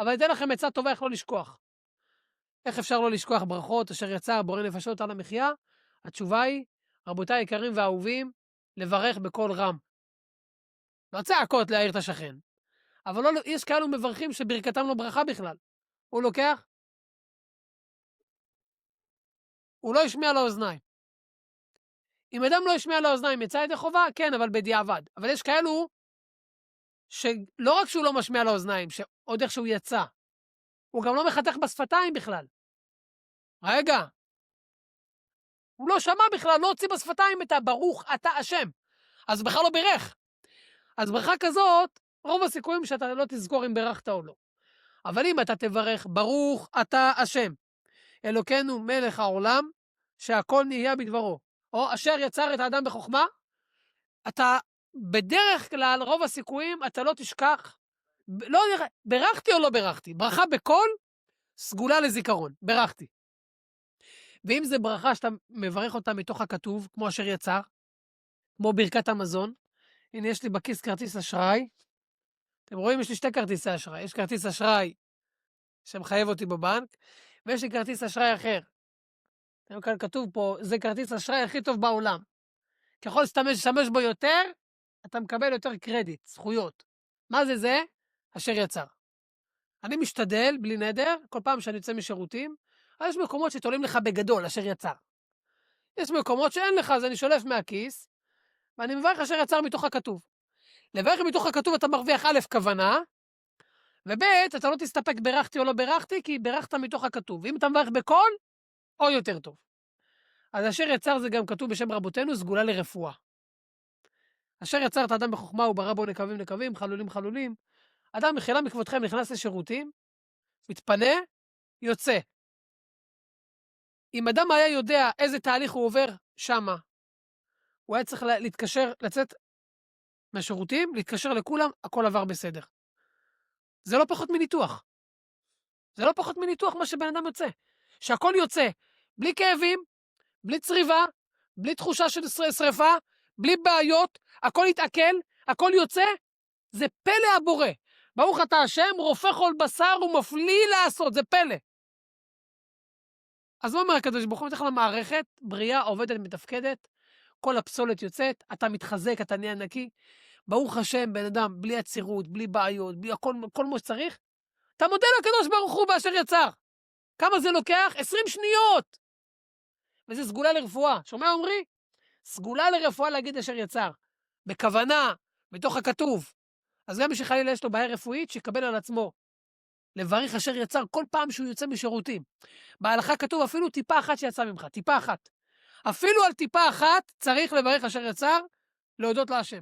אבל אתן לכם עצה טובה איך לא לשכוח. איך אפשר לא לשכוח ברכות אשר יצר בורא נפשות על המחיה? התשובה היא, רבותיי היקרים והאהובים, לברך בקול רם. לא צעקות להעיר את השכן. אבל לא, יש כאלו מברכים שברכתם לא ברכה בכלל. הוא לוקח, הוא לא ישמיע לאוזניים. אם אדם לא ישמיע לאוזניים, יצא ידי חובה? כן, אבל בדיעבד. אבל יש כאלו שלא רק שהוא לא משמיע לאוזניים, שעוד איך שהוא יצא, הוא גם לא מחתך בשפתיים בכלל. רגע, הוא לא שמע בכלל, לא הוציא בשפתיים את הברוך אתה השם. אז בכלל לא בירך. אז ברכה כזאת, רוב הסיכויים שאתה לא תזכור אם ברכת או לא. אבל אם אתה תברך, ברוך אתה השם, אלוקינו מלך העולם, שהכל נהיה בדברו, או אשר יצר את האדם בחוכמה, אתה בדרך כלל, רוב הסיכויים, אתה לא תשכח, לא, ברכתי או לא ברכתי, ברכה בכל, סגולה לזיכרון, ברכתי. ואם זה ברכה שאתה מברך אותה מתוך הכתוב, כמו אשר יצר, כמו ברכת המזון, הנה יש לי בכיס כרטיס אשראי, אתם רואים, יש לי שתי כרטיסי אשראי, יש כרטיס אשראי שמחייב אותי בבנק, ויש לי כרטיס אשראי אחר. כאן כתוב פה, זה כרטיס אשראי הכי טוב בעולם. ככל שאתה משתמש בו יותר, אתה מקבל יותר קרדיט, זכויות. מה זה זה? אשר יצר. אני משתדל, בלי נדר, כל פעם שאני יוצא משירותים, יש מקומות שתולים לך בגדול, אשר יצר. יש מקומות שאין לך, אז אני שולף מהכיס, ואני מברך אשר יצר מתוך הכתוב. לברך מתוך הכתוב אתה מרוויח א' כוונה, וב' אתה לא תסתפק ברכתי או לא ברכתי, כי ברכת מתוך הכתוב. ואם אתה מברך בכל, או יותר טוב. אז אשר יצר זה גם כתוב בשם רבותינו, סגולה לרפואה. אשר יצר את האדם בחוכמה וברא בו נקבים נקבים, חלולים חלולים. אדם מחילה מכבודכם נכנס לשירותים, מתפנה, יוצא. אם אדם היה יודע איזה תהליך הוא עובר שמה, הוא היה צריך להתקשר, לצאת מהשירותים, להתקשר לכולם, הכל עבר בסדר. זה לא פחות מניתוח. זה לא פחות מניתוח מה שבן אדם יוצא. שהכל יוצא, בלי כאבים, בלי צריבה, בלי תחושה של שריפה, בלי בעיות, הכל יתעכל, הכל יוצא, זה פלא הבורא. ברוך אתה השם, רופא כל בשר ומפליא לעשות, זה פלא. אז מה אומר הקדוש ברוך הוא? מתחיל למערכת, בריאה, עובדת, מתפקדת, כל הפסולת יוצאת, אתה מתחזק, אתה נהיה נקי. ברוך השם, בן אדם, בלי עצירות, בלי בעיות, בלי כל מה שצריך, אתה מודה לקדוש ברוך הוא באשר יצר. כמה זה לוקח? 20 שניות. וזה סגולה לרפואה. שומע אומרי? סגולה לרפואה להגיד אשר יצר. בכוונה, בתוך הכתוב. אז גם מי שחלילה יש לו בעיה רפואית, שיקבל על עצמו. לברך אשר יצר כל פעם שהוא יוצא משירותים. בהלכה כתוב אפילו טיפה אחת שיצא ממך, טיפה אחת. אפילו על טיפה אחת צריך לברך אשר יצר, להודות להשם.